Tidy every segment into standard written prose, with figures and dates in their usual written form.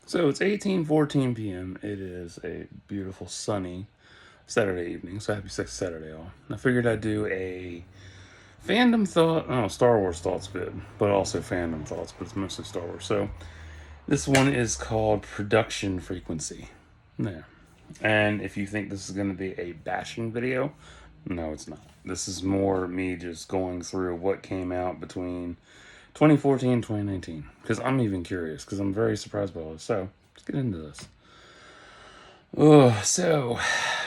So it's 18:14 p.m. It is a beautiful sunny Saturday evening. So happy sixth Saturday, all. I figured I'd do a fandom thought. Oh, Star Wars thoughts good, but also fandom thoughts, but it's mostly Star Wars. So this one is called production frequency. Yeah. And if you think this is going to be a bashing video, no, it's not. This is more me just going through what came out between 2014 and 2019. Because I'm even curious, because I'm very surprised by all this. So let's get into this. Oh, so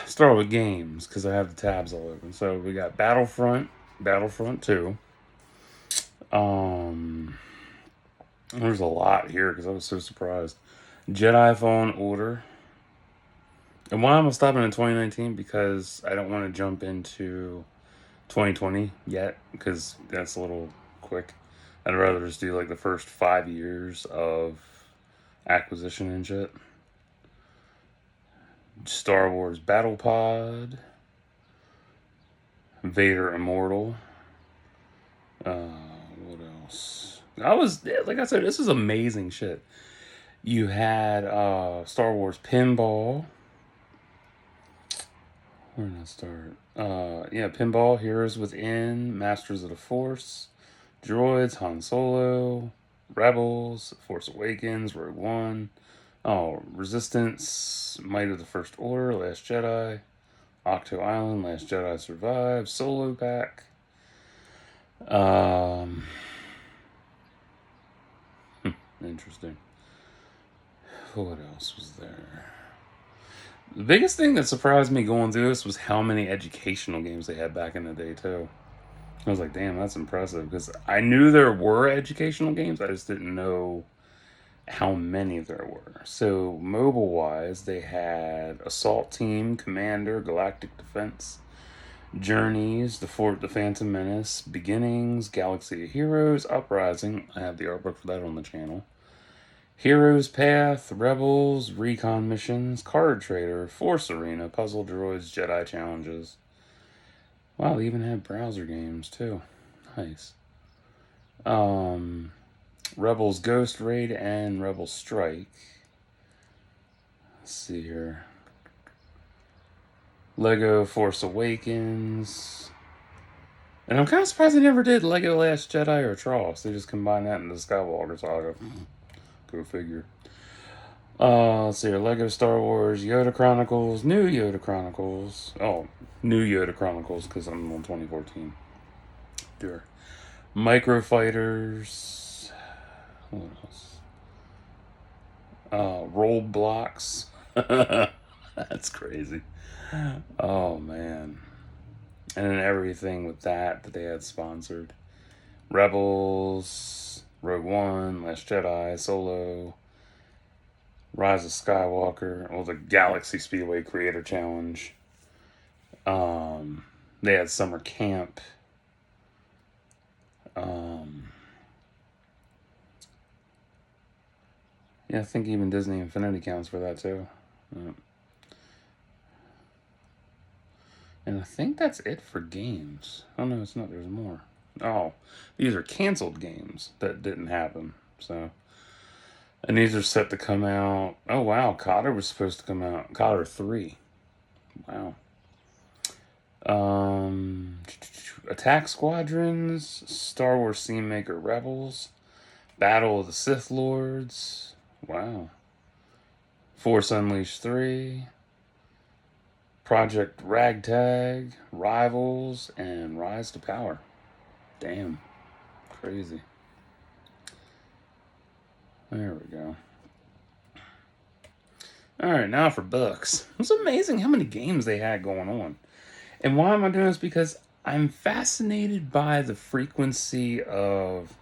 start with games because I have the tabs all open. So we got Battlefront 2. Um, there's a lot here because I was so surprised. Jedi Fallen Order. And why am I stopping in 2019? Because I don't want to jump into 2020 yet because that's a little quick. I'd rather just do like the first 5 years of acquisition and shit. Star Wars Battle Pod. Vader Immortal. What else? I was like I said, this is amazing shit. You had Star Wars Pinball. Where did I start? Yeah, Pinball, Heroes Within, Masters of the Force, Droids, Han Solo, Rebels, Force Awakens, Rogue One, oh, Resistance, Might of the First Order, Last Jedi, Octo Island, Last Jedi Survive, Solo Pack. Um, Interesting. What else was there? The biggest thing that surprised me going through this was how many educational games they had back in the day too. I was like, damn, that's impressive because I knew there were educational games. I just didn't know how many there were. So mobile wise, they had Assault Team, Commander, Galactic Defense, Journeys, the Phantom Menace, Beginnings, Galaxy of Heroes, Uprising. I have the art book for that on the channel. Heroes Path, Rebels, Recon Missions, Card Trader, Force Arena, Puzzle Droids, Jedi Challenges. Wow, they even had browser games too. Nice. Um, Rebels Ghost Raid and Rebel Strike. Let's see here. Lego Force Awakens. And I'm kind of surprised they never did Lego Last Jedi or Tross. They just combined that into the Skywalker saga. Go figure. Let's see here. Lego Star Wars, Yoda Chronicles, New Yoda Chronicles. Oh, New Yoda Chronicles because I'm on 2014. Sure. Micro Fighters. What else? Roadblocks. That's crazy. Oh, man. And then everything with that they had sponsored. Rebels, Rogue One, Last Jedi, Solo, Rise of Skywalker, or the Galaxy Speedway Creator Challenge. They had summer camp. Yeah, I think even Disney Infinity counts for that too. Yeah. And I think that's it for games. Oh no, it's not. There's more. Oh, these are canceled games that didn't happen. So, and these are set to come out. Oh wow, Cotter was supposed to come out. Cotter 3. Wow. Um, Attack Squadrons, Star Wars Scene Maker Rebels, Battle of the Sith Lords. Wow. Force Unleashed 3, Project Ragtag, Rivals, and Rise to Power. Damn. Crazy. There we go. Alright, now for books. It's amazing how many games they had going on. And why am I doing this? Because I'm fascinated by the frequency of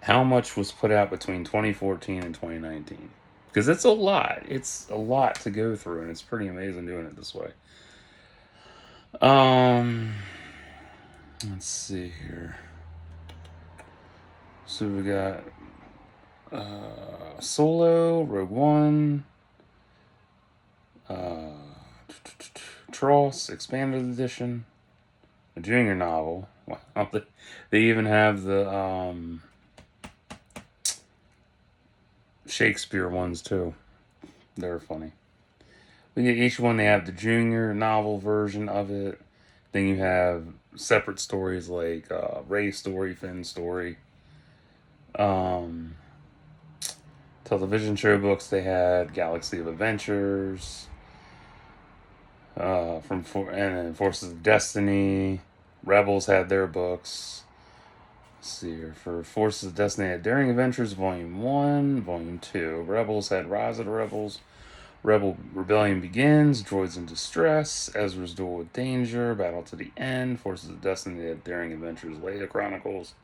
how much was put out between 2014 and 2019. Because it's a lot. It's a lot to go through, and it's pretty amazing doing it this way. Um, let's see here. So we got Solo, Rogue One, uh, Tross, Expanded Edition, a junior novel. Wow, they even have the Shakespeare ones too. They're funny. We get each one. They have the junior novel version of it. Then you have separate stories like Ray's story, Finn's story. Um, Television show books they had Galaxy of Adventures, and then Forces of Destiny. Rebels had their books. Let's see here. For Forces of Destiny had Daring Adventures Volume 1, Volume 2. Rebels had Rise of the Rebels, Rebel Rebellion Begins, Droids in Distress, Ezra's Duel with Danger, Battle to the End. Forces of Destiny had Daring Adventures Leia Chronicles,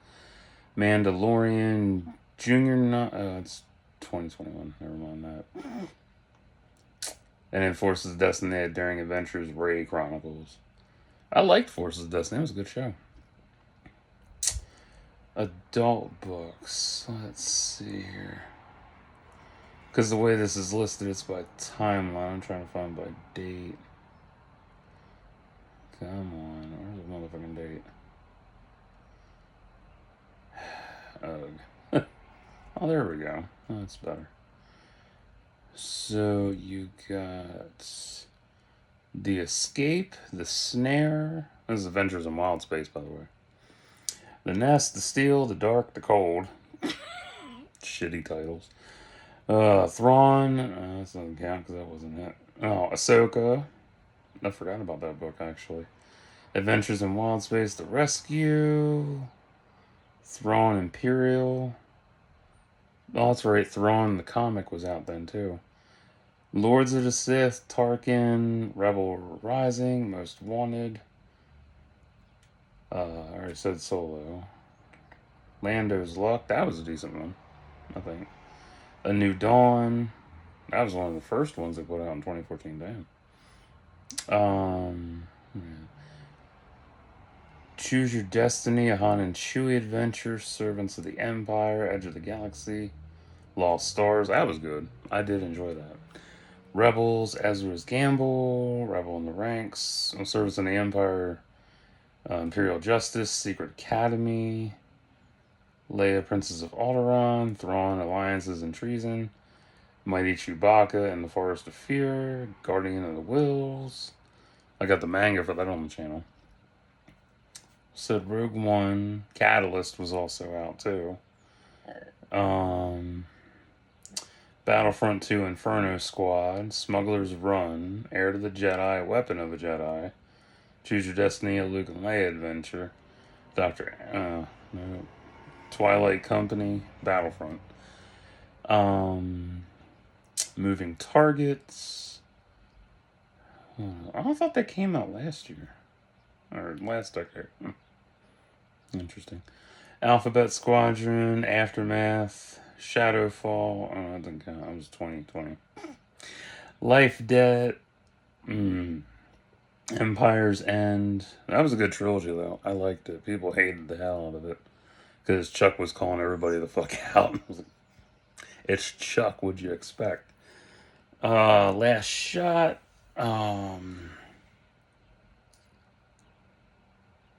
Mandalorian Junior. It's 2021. Never mind that. And then Forces of Destiny had Daring Adventures Rey Chronicles. I liked Forces of Destiny. It was a good show. Adult books. Let's see here. Because the way this is listed, it's by timeline. I'm trying to find by date. Come on. Where's the motherfucking date? Ugh. Oh, there we go. Oh, that's better. So you got The Escape, The Snare. This is Adventures in Wild Space, by the way. The Nest, The Steel, The Dark, The Cold. Shitty titles. Thrawn. That doesn't count because that wasn't it. Oh, Ahsoka. I forgot about that book, actually. Adventures in Wild Space, The Rescue. Thrawn Imperial. Oh, that's right. Thrawn, the comic, was out then, too. Lords of the Sith, Tarkin, Rebel Rising, Most Wanted. I already said Solo. Lando's Luck, that was a decent one, I think. A New Dawn, that was one of the first ones they put out in 2014. Damn. Yeah. Choose Your Destiny, a Han and Chewie adventure, Servants of the Empire, Edge of the Galaxy, Lost Stars, that was good. I did enjoy that. Rebels, Ezra's Gamble, Rebel in the Ranks, Service in the Empire, Imperial Justice, Secret Academy, Leia, Princess of Alderaan, Thrawn, Alliances and Treason, Mighty Chewbacca and the Forest of Fear, Guardian of the Wills. I got the manga for that on the channel. Said Rogue One, Catalyst was also out too. Battlefront 2 Inferno Squad, Smuggler's Run, Heir to the Jedi, Weapon of a Jedi, Choose Your Destiny, a Luke and Leia adventure, Twilight Company, Battlefront, Moving Targets. I thought that came out last year or last decade. Interesting. Alphabet Squadron, Aftermath, Shadowfall. Oh, that didn't count. That was 2020. Life Debt. Empire's End. That was a good trilogy, though. I liked it. People hated the hell out of it because Chuck was calling everybody the fuck out. I was like, it's Chuck. What'd you expect? Last Shot.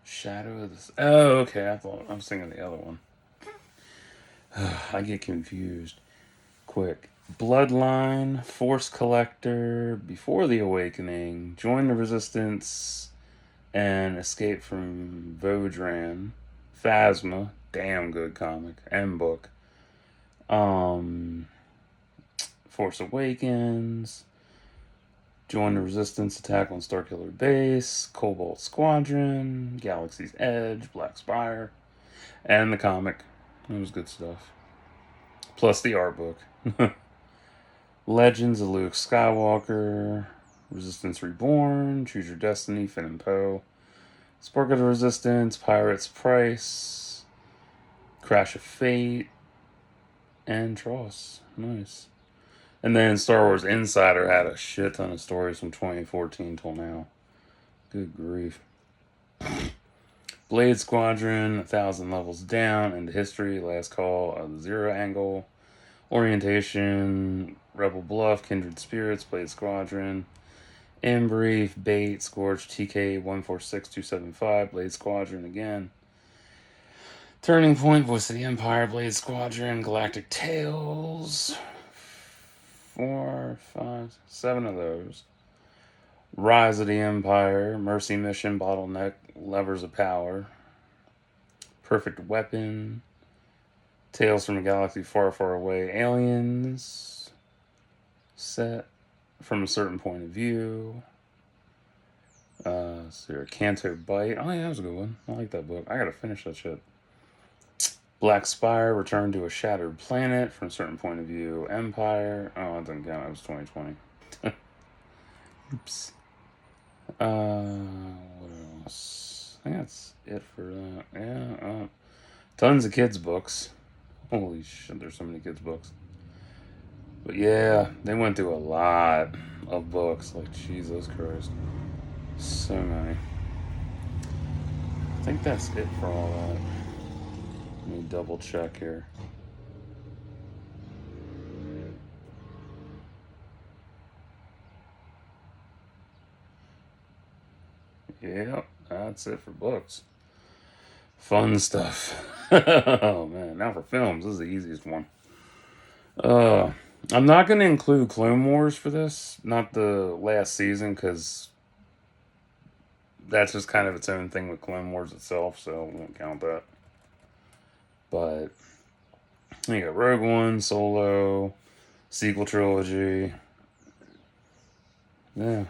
Shadow of the. Oh, okay. I was thinking the other one. I get confused quick. Bloodline, Force Collector, Before the Awakening, Join the Resistance, and Escape from Vodran, Phasma, damn good comic and book. Force Awakens, Join the Resistance, Attack on Starkiller Base, Cobalt Squadron, Galaxy's Edge, Black Spire, and the comic. It was good stuff. Plus the art book. Legends of Luke Skywalker, Resistance Reborn, Choose Your Destiny, Finn and Poe, Spark of the Resistance, Pirate's Price, Crash of Fate, and Tross. Nice. And then Star Wars Insider had a shit ton of stories from 2014 till now. Good grief. Blade Squadron, 1,000 Levels Down, Into History, Last Call of the Zero Angle, Orientation, Rebel Bluff, Kindred Spirits, Blade Squadron, In Brief, Bait, Scorch, TK 146275, Blade Squadron again. Turning Point, Voice of the Empire, Blade Squadron, Galactic Tales, 4, 5, 7 of those. Rise of the Empire, Mercy Mission, Bottleneck, Levers of Power, Perfect Weapon, Tales from a Galaxy Far, Far Away, Aliens, Set from a Certain Point of View. So Canto Bite. Oh yeah, that was a good one. I like that book. I gotta finish that shit. Black Spire, Return to a Shattered Planet from a Certain Point of View. Empire. Oh, it doesn't count. It was 2020. Oops. What else? I think that's it for that. Yeah. Tons of kids' books. Holy shit, there's so many kids' books. But yeah, they went through a lot of books. Like, Jesus Christ. So many. I think that's it for all that. Let me double check here. Yep, that's it for books. Fun stuff. Oh man, now for films, this is the easiest one. Uh, I'm not going to include Clone Wars for this, not the last season, because that's just kind of its own thing with Clone Wars itself, so I won't count that. But you got Rogue One, Solo, sequel trilogy. Yeah.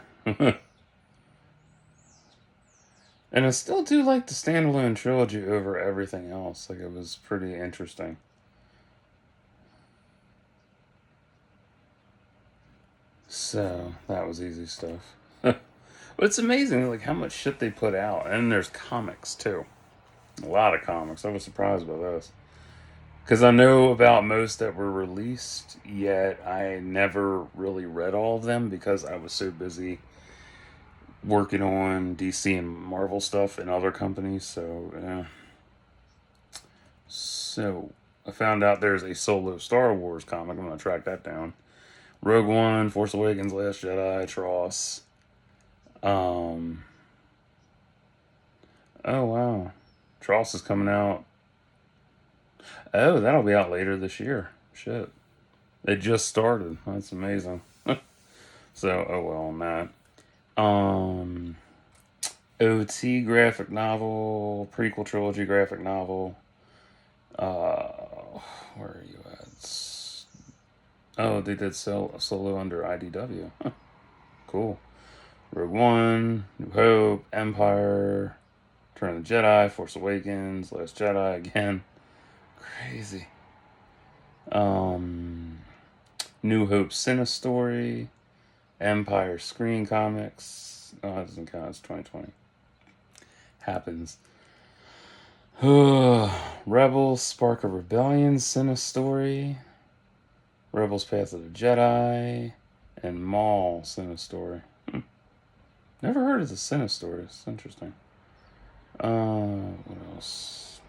And I still do like the standalone trilogy over everything else. Like, it was pretty interesting. So, that was easy stuff. But it's amazing, like, how much shit they put out. And there's comics, too. A lot of comics. I was surprised by this. Because I know about most that were released, yet I never really read all of them because I was so busy working on DC and Marvel stuff and other companies. So, yeah. So, I found out there's a solo Star Wars comic. I'm going to track that down. Rogue One, Force Awakens, Last Jedi, Tross. Um, oh, wow. Tross is coming out. Oh, that'll be out later this year. Shit. It just started. That's amazing. So, oh well on that. Um, OT graphic novel, prequel trilogy graphic novel. Where are you at? Oh, they did solo under IDW. Huh, cool. Rogue One, New Hope, Empire, Return of the Jedi, Force Awakens, Last Jedi again. Crazy. Um, New Hope Cinestory, Empire Screen Comics. Oh, that doesn't count. It's 2020. Happens. Rebels, Spark of Rebellion, Cinestory, Rebels Path of the Jedi, and Maul Cinestory. Never heard of the Cinestory. It's interesting. What else?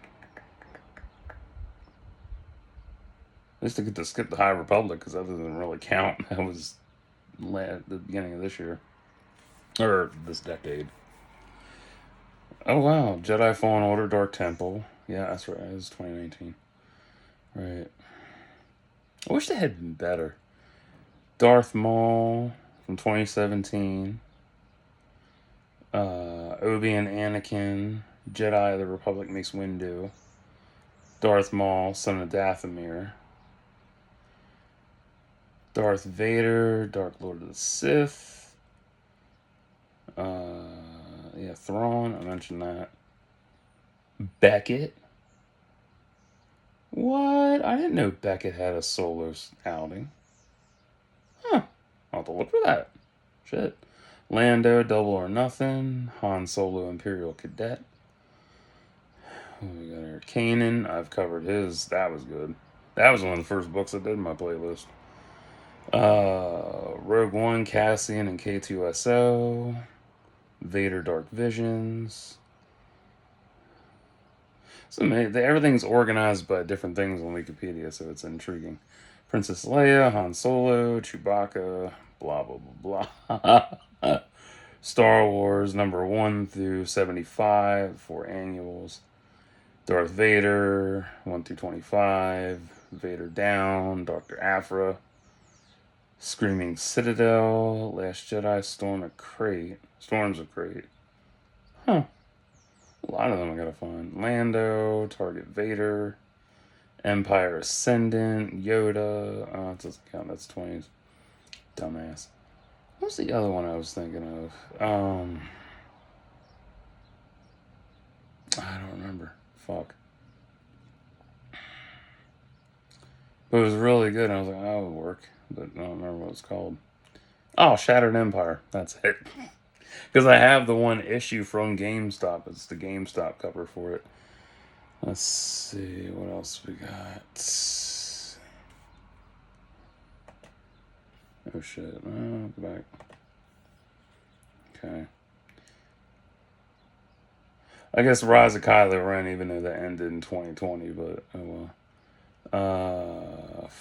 I used to get to skip the High Republic because that doesn't really count. That was the beginning of this year. Or this decade. Oh wow. Jedi Fallen Order, Dark Temple. Yeah, that's right. It was 2019. Right. I wish they had been better. Darth Maul from 2017. Obi and Anakin. Jedi of the Republic Mace Windu. Darth Maul, Son of Dathomir. Darth Vader, Dark Lord of the Sith. Yeah, Thrawn, I mentioned that. Beckett. What? I didn't know Beckett had a solo outing. Huh. I'll have to look for that. Shit. Lando, Double or Nothing. Han Solo, Imperial Cadet. We got here. Kanan. I've covered his. That was good. That was one of the first books I did in my playlist. Rogue One, Cassian, and K2SO. Vader, Dark Visions. So everything's organized by different things on Wikipedia, so it's intriguing. Princess Leia, Han Solo, Chewbacca, blah blah blah blah. Star Wars number 1 through 75, 4 annuals. Darth Vader 1 through 25. Vader Down, Dr. Aphra. Screaming Citadel, Last Jedi, Storms of Crate. Huh. A lot of them I gotta find. Lando, Target Vader, Empire Ascendant, Yoda. Oh, it doesn't count. That's 20s. Dumbass. What's the other one I was thinking of? I don't remember. Fuck. But it was really good. And I was like, oh, it would work. But I don't remember what it's called. Oh, Shattered Empire. That's it. Because I have the one issue from GameStop. It's the GameStop cover for it. Let's see. What else we got? Oh, shit. Oh, go back. Okay. I guess Rise of Kylo Ren, even though that ended in 2020, but oh well.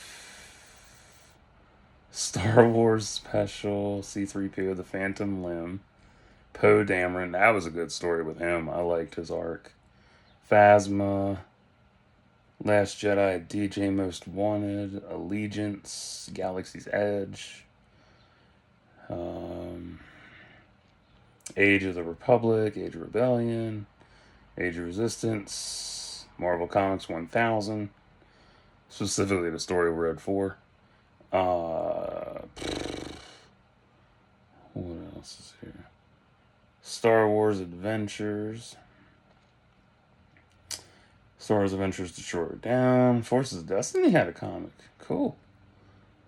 Star Wars Special, C-3PO, The Phantom Limb, Poe Dameron. That was a good story with him. I liked his arc. Phasma, Last Jedi, DJ Most Wanted, Allegiance, Galaxy's Edge, um, Age of the Republic, Age of Rebellion, Age of Resistance, Marvel Comics 1000, specifically the story we read for. What else is here? Star Wars Adventures. Star Wars Adventures Destroyer Down. Forces of Destiny had a comic. Cool.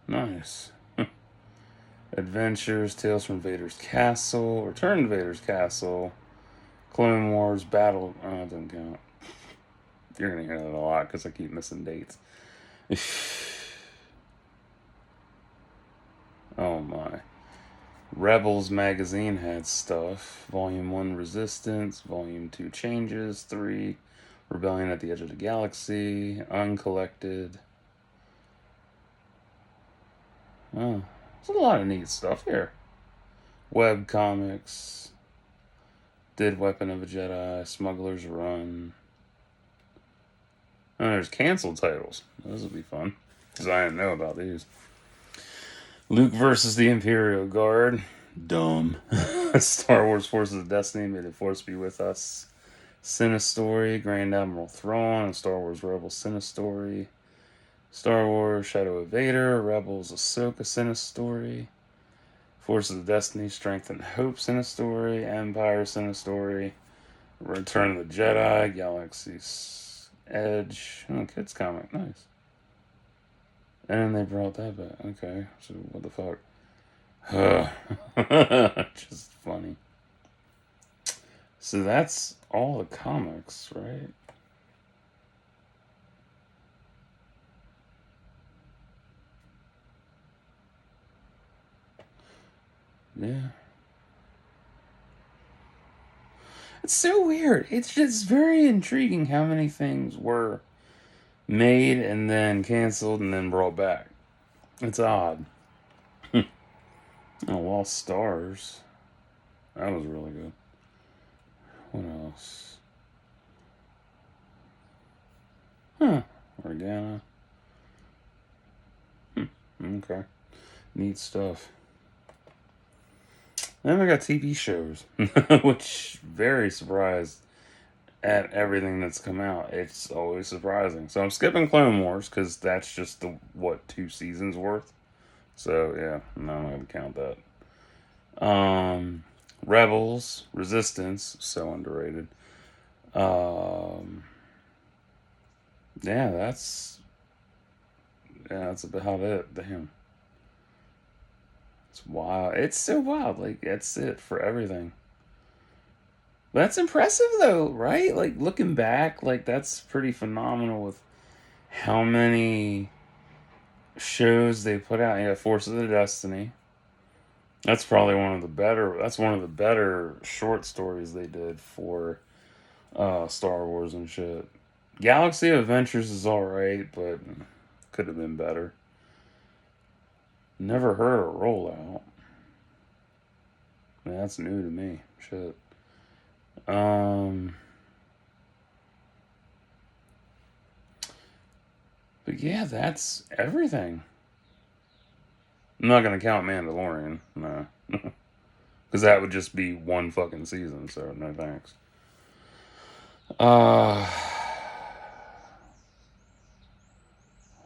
Nice. Adventures, Tales from Vader's Castle, Return to Vader's Castle, Clone Wars Battle. Oh, that doesn't count. You're going to hear that a lot because I keep missing dates. Oh my. Rebels magazine had stuff. Volume 1 Resistance, Volume 2 Changes, 3 Rebellion at the Edge of the Galaxy, Uncollected. Oh, there's a lot of neat stuff here. Web Comics, Did Weapon of a Jedi, Smuggler's Run. Oh, there's canceled titles. Those will be fun, because I didn't know about these. Luke versus the Imperial Guard. Dumb. Star Wars Forces of Destiny, May the Force be with us. Cinestory, Grand Admiral Thrawn, and Star Wars Rebels Cinestory. Star Wars Shadow of Vader, Rebels Ahsoka Cinestory. Forces of Destiny, Strength and Hope Cinestory. Empire Cinestory. Return of the Jedi, Galaxy's Edge. Oh, kids comic, nice. And they brought that back. Okay, so what the fuck? Just funny. So that's all the comics, right? Yeah. It's so weird. It's just very intriguing how many things were made and then canceled and then brought back. It's odd. Oh, Lost Stars. That was really good. What else? Huh. Organa. Okay. Neat stuff. Then we got TV shows, which very surprised at everything that's come out. It's always surprising. So I'm skipping Clone Wars because that's just the 2 seasons worth. So yeah, no, I'm not gonna count that. Rebels, Resistance, so underrated. Um, yeah, that's about it. Damn, it's wild. It's so wild. Like that's it for everything. That's impressive though, right? Like looking back, like that's pretty phenomenal with how many shows they put out. Yeah, Forces of Destiny. That's probably one of the better. That's one of the better short stories they did for Star Wars and shit. Galaxy of Adventures is all right, but could have been better. Never heard of Rollout. Man, that's new to me. Shit. Um, but yeah, that's everything. I'm not gonna count Mandalorian, no, because that would just be one fucking season. So no thanks. Uh,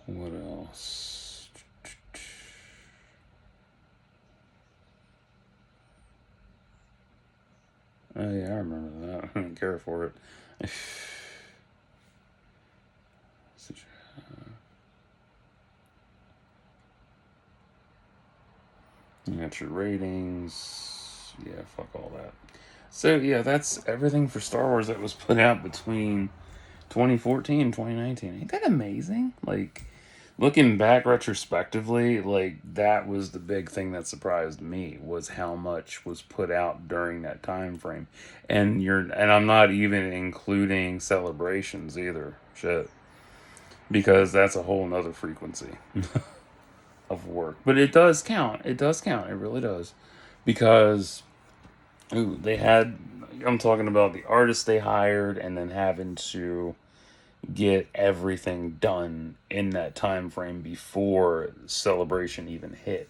what else? Oh yeah, I remember that. I didn't care for it. You got your ratings. Yeah, fuck all that. So yeah, that's everything for Star Wars that was put out between 2014 and 2019. Ain't that amazing? Like looking back retrospectively, like that was the big thing that surprised me was how much was put out during that time frame. And I'm not even including celebrations either. Shit. Because that's a whole nother frequency of work. But it does count. It does count. It really does. Because ooh, they had I'm talking about the artists they hired and then having to get everything done in that time frame before celebration even hit.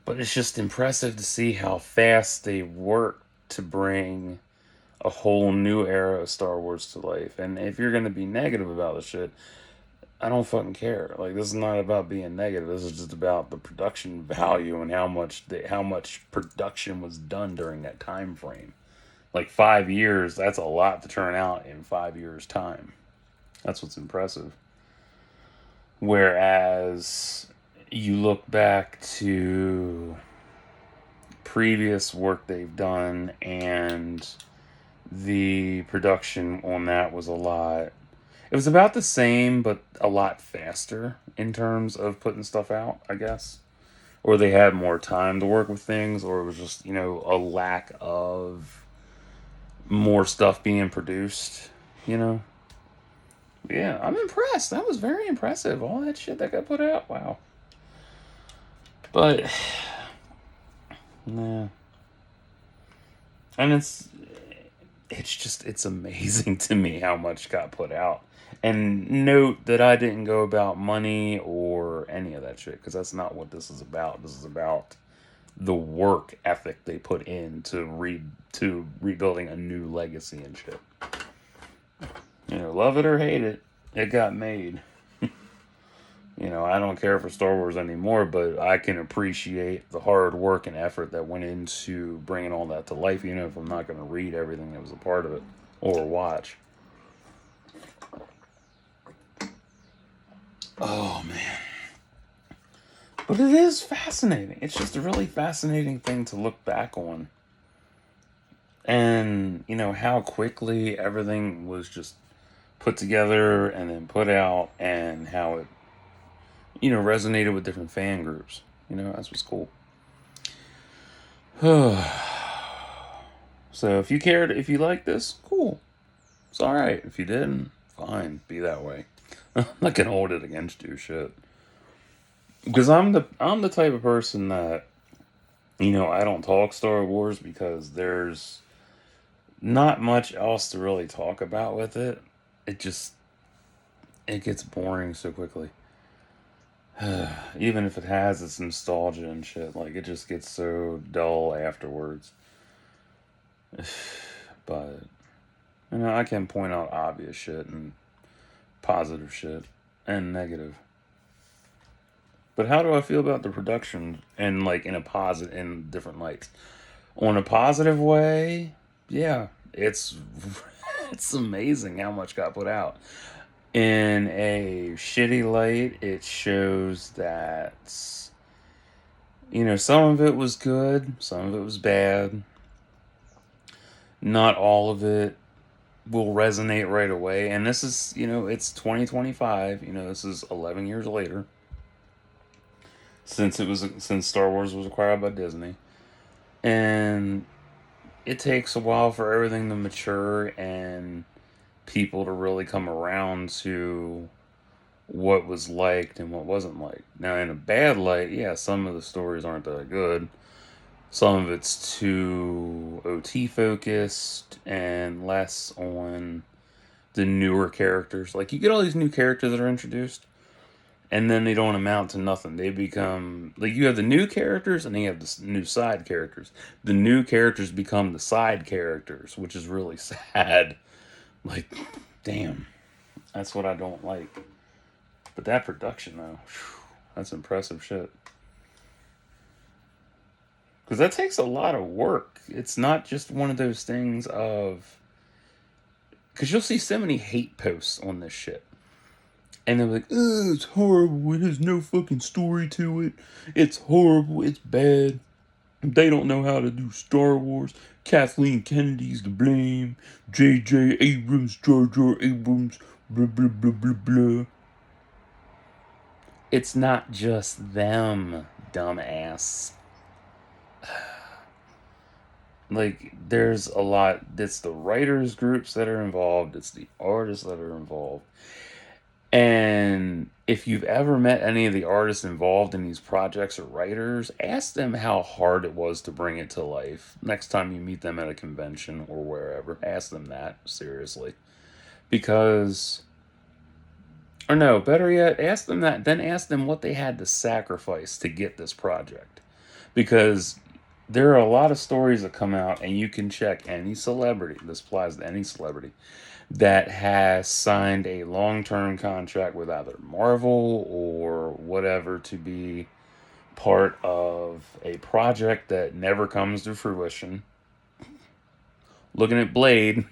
But it's just impressive to see how fast they worked to bring a whole new era of Star Wars to life. And if you're gonna be negative about the shit, I don't fucking care. Like this is not about being negative. This is just about the production value and how much production was done during that time frame. Like 5 years, that's a lot to turn out in 5 years time. That's what's impressive. Whereas you look back to previous work they've done and the production on that was a lot. It was about the same, but a lot faster in terms of putting stuff out, I guess. Or they had more time to work with things, or it was just, a lack of more stuff being produced, you know? Yeah, I'm impressed. That was very impressive. All that shit that got put out. Wow. But, nah. And it's amazing to me how much got put out. And note that I didn't go about money or any of that shit because that's not what this is about. This is about the work ethic they put in to rebuilding a new legacy and shit. Love it or hate it, it got made. I don't care for Star Wars anymore, but I can appreciate the hard work and effort that went into bringing all that to life, even if I'm not going to read everything that was a part of it or watch. Oh, man. But it is fascinating. It's just a really fascinating thing to look back on. And, how quickly everything was just put together and then put out and how it resonated with different fan groups. That's what's cool. So if you like this, cool. It's alright. If you didn't, fine. Be that way. I'm not gonna hold it against you, shit. Because I'm the type of person that, I don't talk Star Wars because there's not much else to really talk about with it. It just, it gets boring so quickly. Even if it has its nostalgia and shit, like it just gets so dull afterwards. But I can point out obvious shit and positive shit and negative. But how do I feel about the production and like in different lights? On a positive way, yeah, it's it's amazing how much got put out. In a shitty light, it shows that some of it was good, some of it was bad. Not all of it will resonate right away. And this is, it's 2025. This is 11 years later since Star Wars was acquired by Disney. And it takes a while for everything to mature and people to really come around to what was liked and what wasn't liked. Now, in a bad light, yeah, some of the stories aren't that good. Some of it's too OT focused and less on the newer characters. Like, you get all these new characters that are introduced, and then they don't amount to nothing. They become like, you have the new characters and then you have the new side characters. The new characters become the side characters, which is really sad. Like, damn, that's what I don't like. But that production though, whew, that's impressive shit. Because that takes a lot of work. It's not just one of those things of, because you'll see so many hate posts on this shit. And they're like, oh, it's horrible. It has no fucking story to it. It's horrible. It's bad. They don't know how to do Star Wars. Kathleen Kennedy's to blame. J.J. Abrams, Jar Jar Abrams, blah, blah, blah, blah, blah. It's not just them, dumbass. Like, there's a lot. It's the writers groups that are involved. It's the artists that are involved. And if you've ever met any of the artists involved in these projects or writers, ask them how hard it was to bring it to life. Next time you meet them at a convention or wherever, ask them that, seriously. Because, or no, better yet, ask them that, then ask them what they had to sacrifice to get this project. Because there are a lot of stories that come out, and you can check any celebrity, this applies to any celebrity, that has signed a long-term contract with either Marvel or whatever to be part of a project that never comes to fruition. Looking at Blade.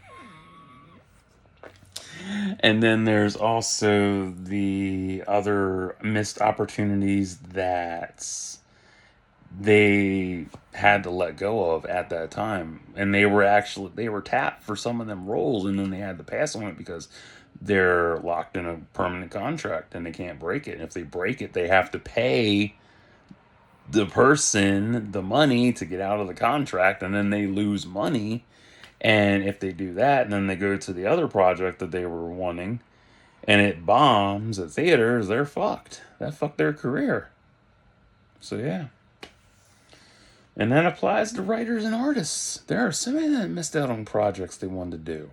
And then there's also the other missed opportunities that they had to let go of at that time, and they were tapped for some of them roles, and then they had to pass on it because they're locked in a permanent contract and they can't break it. And if they break it, they have to pay the person the money to get out of the contract, and then they lose money. And if they do that, and then they go to the other project that they were wanting, and it bombs at theaters, they're fucked. That fucked their career. So yeah. And that applies to writers and artists. There are so many that missed out on projects they wanted to do.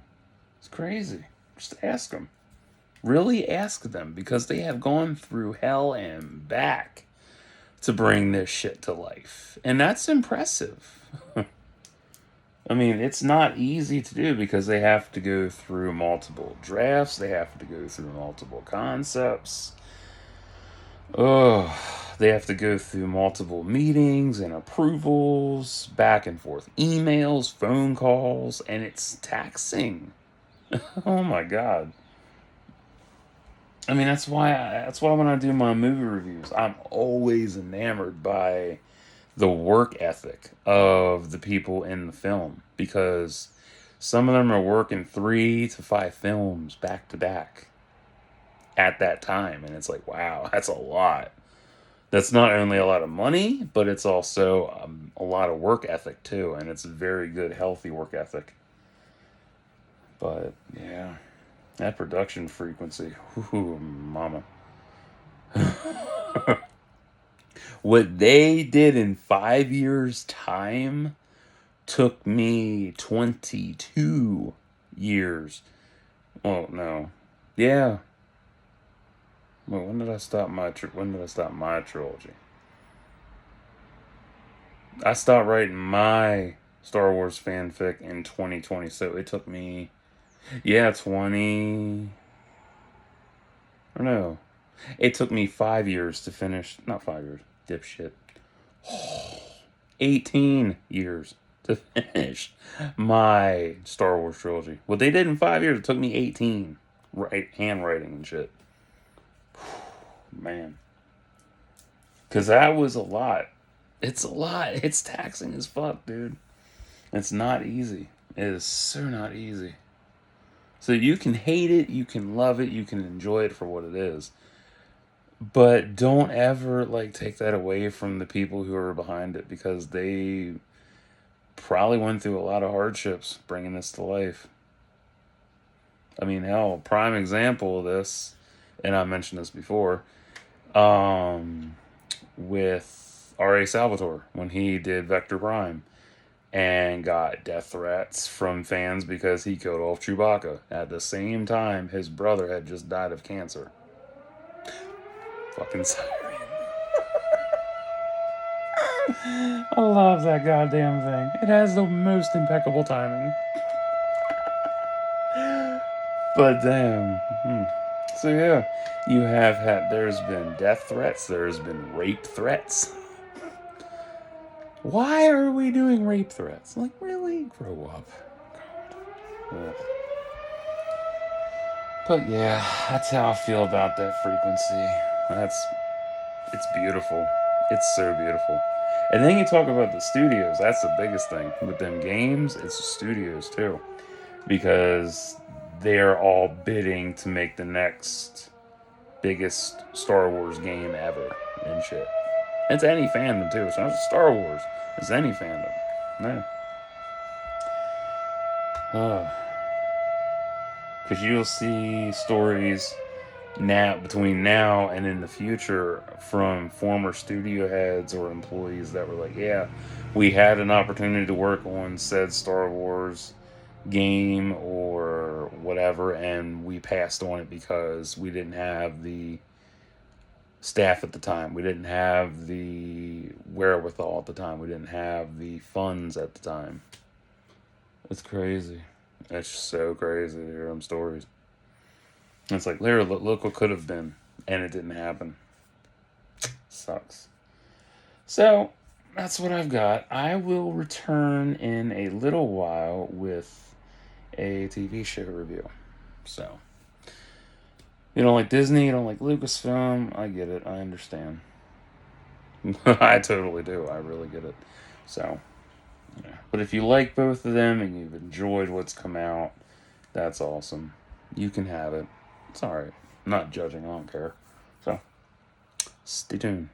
It's crazy. Just ask them. Really ask them, because they have gone through hell and back to bring this shit to life. And that's impressive. I mean, it's not easy to do because they have to go through multiple drafts, they have to go through multiple concepts. Oh, they have to go through multiple meetings and approvals, back and forth emails, phone calls, and it's taxing. Oh my god. I mean, that's why when I do my movie reviews, I'm always enamored by the work ethic of the people in the film, because some of them are working 3 to 5 films back to back at that time, and it's like, wow, that's a lot. That's not only a lot of money, but it's also a lot of work ethic too, and it's a very good, healthy work ethic. But yeah, that production frequency, whoo, mama. What they did in 5 years' time took me 22 years. Oh no, yeah. Well, when did I stop my trilogy? I stopped writing my Star Wars fanfic in 2020, so it took me, yeah, 20, or no, it took me 5 years to finish, not 5 years, dipshit, 18 years to finish my Star Wars trilogy. What they did in 5 years, it took me 18, right, handwriting and shit. Man, because that was a lot. It's a lot. It's taxing as fuck, dude. It's not easy. It is so not easy. So you can hate it, you can love it, you can enjoy it for what it is. But don't ever like take that away from the people who are behind it, because they probably went through a lot of hardships bringing this to life. I mean, hell, prime example of this, and I mentioned this before, um, with R.A. Salvatore when he did Vector Prime and got death threats from fans because he killed off Chewbacca. At the same time, his brother had just died of cancer. Fucking siren. I love that goddamn thing. It has the most impeccable timing. But damn. So yeah, you have had. There's been death threats. There's been rape threats. Why are we doing rape threats? Like, really? Grow up. God. But yeah, that's how I feel about that frequency. It's beautiful. It's so beautiful. And then you talk about the studios. That's the biggest thing with them games. It's the studios too, because they're all bidding to make the next biggest Star Wars game ever and shit. It's any fandom too. It's not just Star Wars. It's any fandom. No. Because you'll see stories now between now and in the future from former studio heads or employees that were like, yeah, we had an opportunity to work on said Star Wars game or whatever, and we passed on it because we didn't have the staff at the time, we didn't have the wherewithal at the time, we didn't have the funds at the time. It's crazy. It's just so crazy to hear them stories. It's like, literally, look what could have been, and it didn't happen. Sucks. So, that's what I've got. I will return in a little while with a TV show review. So, you don't like Disney, you don't like Lucasfilm, I get it, I understand. I totally do, I really get it. So, yeah. But if you like both of them and you've enjoyed what's come out, that's awesome. You can have it. It's alright. I'm not judging, I don't care. So, stay tuned.